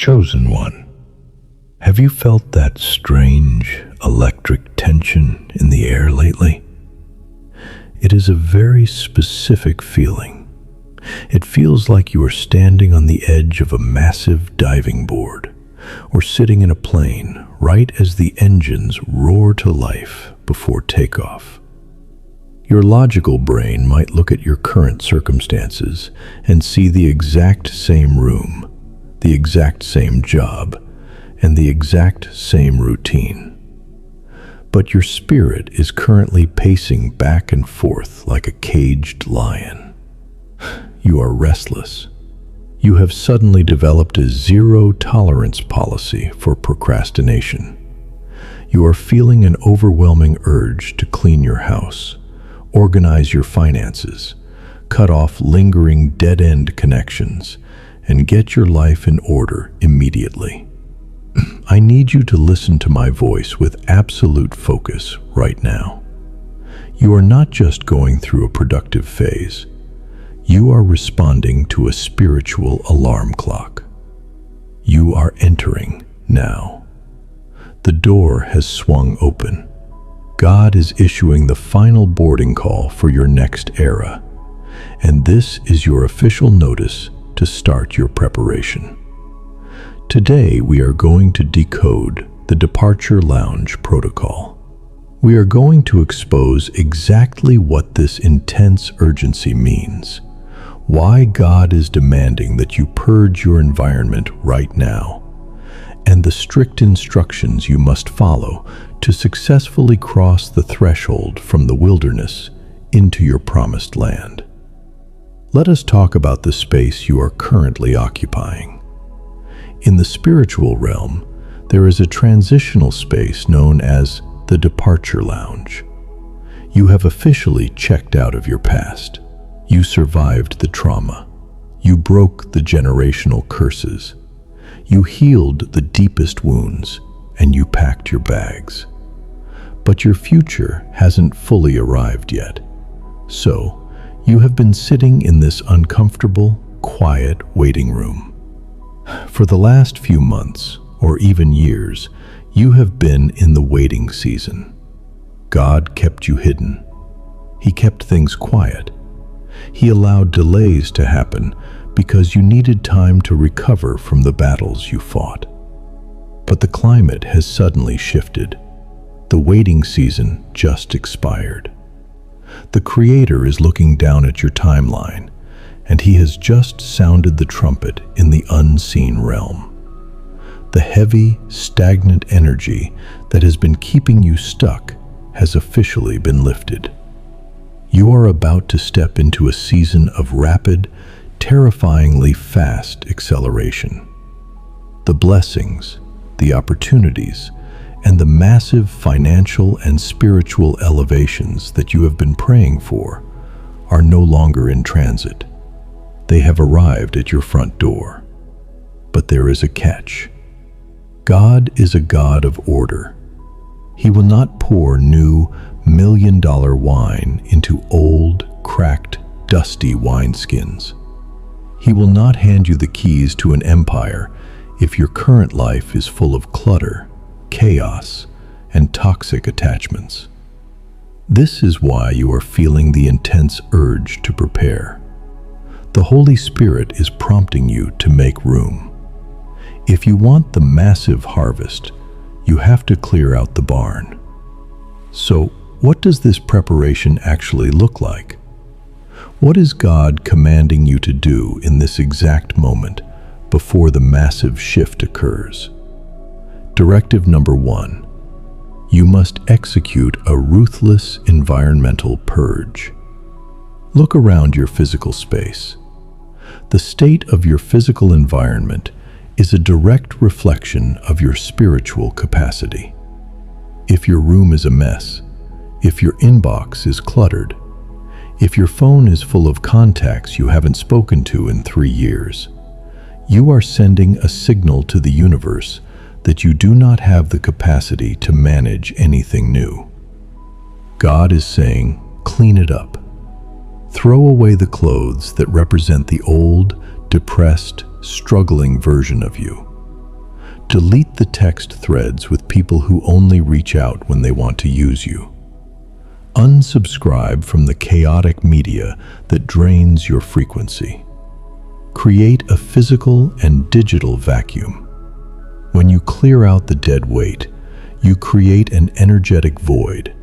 Chosen one, have you felt that strange electric tension in the air lately? It is a very specific feeling. It feels like you are standing on the edge of a massive diving board or sitting in a plane right as the engines roar to life before takeoff. Your logical brain might look at your current circumstances and see the exact same room, the exact same job, and the exact same routine. But your spirit is currently pacing back and forth like a caged lion. You are restless. You have suddenly developed a zero-tolerance policy for procrastination. You are feeling an overwhelming urge to clean your house, organize your finances, cut off lingering dead-end connections, and get your life in order immediately. I need you to listen to my voice with absolute focus right now. You are not just going through a productive phase. You are responding to a spiritual alarm clock. You are entering now. The door has swung open. God is issuing the final boarding call for your next era, and this is your official notice to start your preparation. Today, we are going to decode the departure lounge protocol. We are going to expose exactly what this intense urgency means, why God is demanding that you purge your environment right now, and the strict instructions you must follow to successfully cross the threshold from the wilderness into your promised land. Let us talk about the space you are currently occupying. In the spiritual realm, there is a transitional space known as the departure lounge. You have officially checked out of your past. You survived the trauma. You broke the generational curses. You healed the deepest wounds, and you packed your bags. But your future hasn't fully arrived yet. So, you have been sitting in this uncomfortable, quiet waiting room. For the last few months, or even years, you have been in the waiting season. God kept you hidden. He kept things quiet. He allowed delays to happen because you needed time to recover from the battles you fought. But the climate has suddenly shifted. The waiting season just expired. The Creator is looking down at your timeline, and He has just sounded the trumpet in the unseen realm. The heavy, stagnant energy that has been keeping you stuck has officially been lifted. You are about to step into a season of rapid, terrifyingly fast acceleration. The blessings, the opportunities, and the massive financial and spiritual elevations that you have been praying for are no longer in transit. They have arrived at your front door. But there is a catch. God is a God of order. He will not pour new million-dollar wine into old, cracked, dusty wineskins. He will not hand you the keys to an empire if your current life is full of clutter, chaos, and toxic attachments. This is why you are feeling the intense urge to prepare. The Holy Spirit is prompting you to make room. If you want the massive harvest, you have to clear out the barn. So, what does this preparation actually look like? What is God commanding you to do in this exact moment before the massive shift occurs? Directive number 1. You must execute a ruthless environmental purge. Look around your physical space. The state of your physical environment is a direct reflection of your spiritual capacity. If your room is a mess, if your inbox is cluttered, if your phone is full of contacts you haven't spoken to in 3 years, you are sending a signal to the universe that you do not have the capacity to manage anything new. God is saying, clean it up. Throw away the clothes that represent the old, depressed, struggling version of you. Delete the text threads with people who only reach out when they want to use you. Unsubscribe from the chaotic media that drains your frequency. Create a physical and digital vacuum. When you clear out the dead weight, you create an energetic void,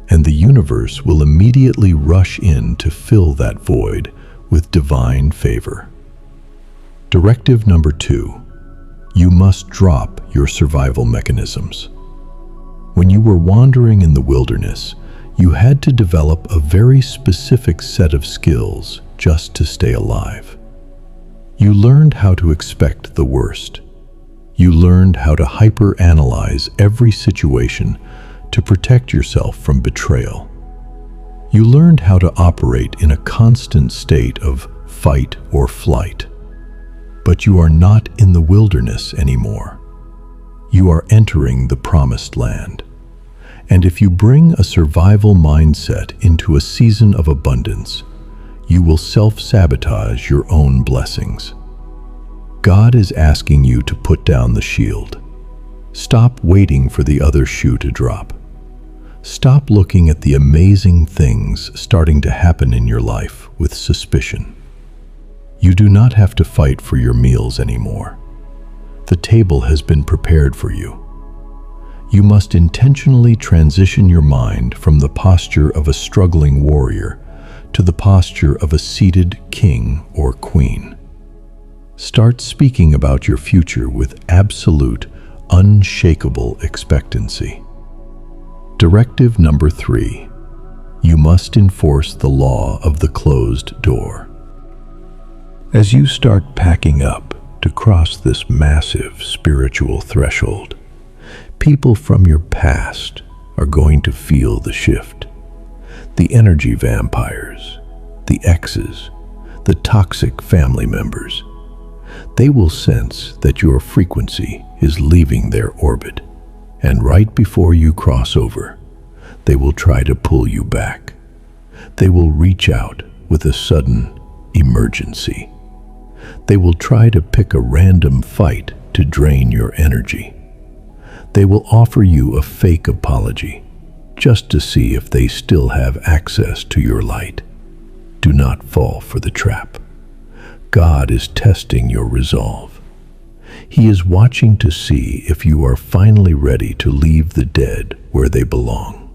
and the universe will immediately rush in to fill that void with divine favor. Directive number 2. You must drop your survival mechanisms. When you were wandering in the wilderness, you had to develop a very specific set of skills just to stay alive. You learned how to expect the worst. You learned how to hyper-analyze every situation to protect yourself from betrayal. You learned how to operate in a constant state of fight or flight. But you are not in the wilderness anymore. You are entering the promised land. And if you bring a survival mindset into a season of abundance, you will self-sabotage your own blessings. God is asking you to put down the shield. Stop waiting for the other shoe to drop. Stop looking at the amazing things starting to happen in your life with suspicion. You do not have to fight for your meals anymore. The table has been prepared for you. You must intentionally transition your mind from the posture of a struggling warrior to the posture of a seated king or queen. Start speaking about your future with absolute, unshakable expectancy. Directive number 3. You must enforce the law of the closed door. As you start packing up to cross this massive spiritual threshold, people from your past are going to feel the shift. The energy vampires, the exes, the toxic family members. They will sense that your frequency is leaving their orbit, and right before you cross over, they will try to pull you back. They will reach out with a sudden emergency. They will try to pick a random fight to drain your energy. They will offer you a fake apology just to see if they still have access to your light. Do not fall for the trap. God is testing your resolve. He is watching to see if you are finally ready to leave the dead where they belong.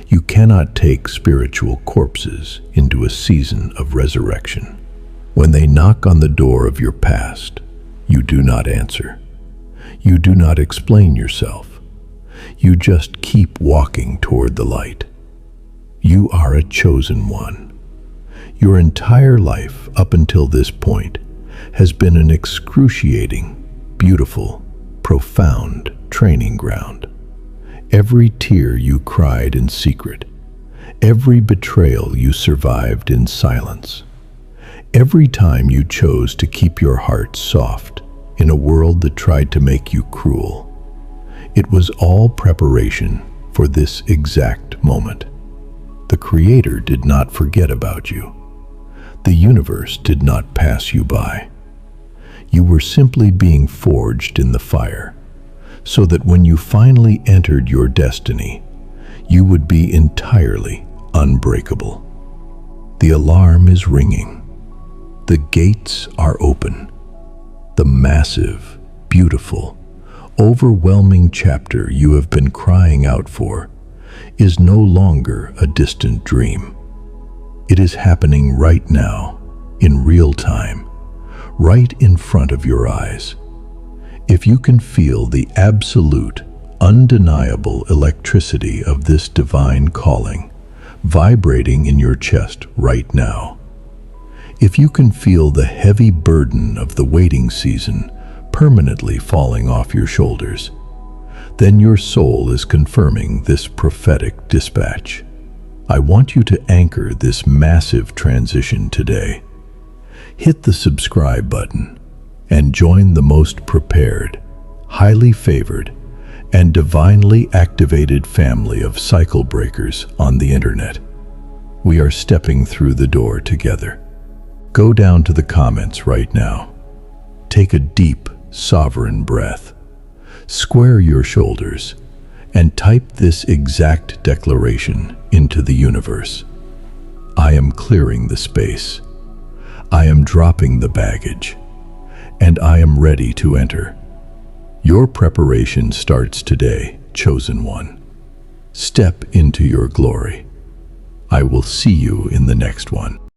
You cannot take spiritual corpses into a season of resurrection. When they knock on the door of your past, you do not answer. You do not explain yourself. You just keep walking toward the light. You are a chosen one. Your entire life up until this point has been an excruciating, beautiful, profound training ground. Every tear you cried in secret, every betrayal you survived in silence, every time you chose to keep your heart soft in a world that tried to make you cruel, it was all preparation for this exact moment. The Creator did not forget about you. The universe did not pass you by. You were simply being forged in the fire, so that when you finally entered your destiny, you would be entirely unbreakable. The alarm is ringing. The gates are open. The massive, beautiful, overwhelming chapter you have been crying out for is no longer a distant dream. It is happening right now, in real time, right in front of your eyes. If you can feel the absolute, undeniable electricity of this divine calling vibrating in your chest right now, if you can feel the heavy burden of the waiting season permanently falling off your shoulders, then your soul is confirming this prophetic dispatch. I want you to anchor this massive transition today. Hit the subscribe button and join the most prepared, highly favored, and divinely activated family of cycle breakers on the internet. We are stepping through the door together. Go down to the comments right now. Take a deep, sovereign breath Square your shoulders and type this exact declaration into the universe. I am clearing the space. I am dropping the baggage. And I am ready to enter. Your preparation starts today, chosen one. Step into your glory. I will see you in the next one.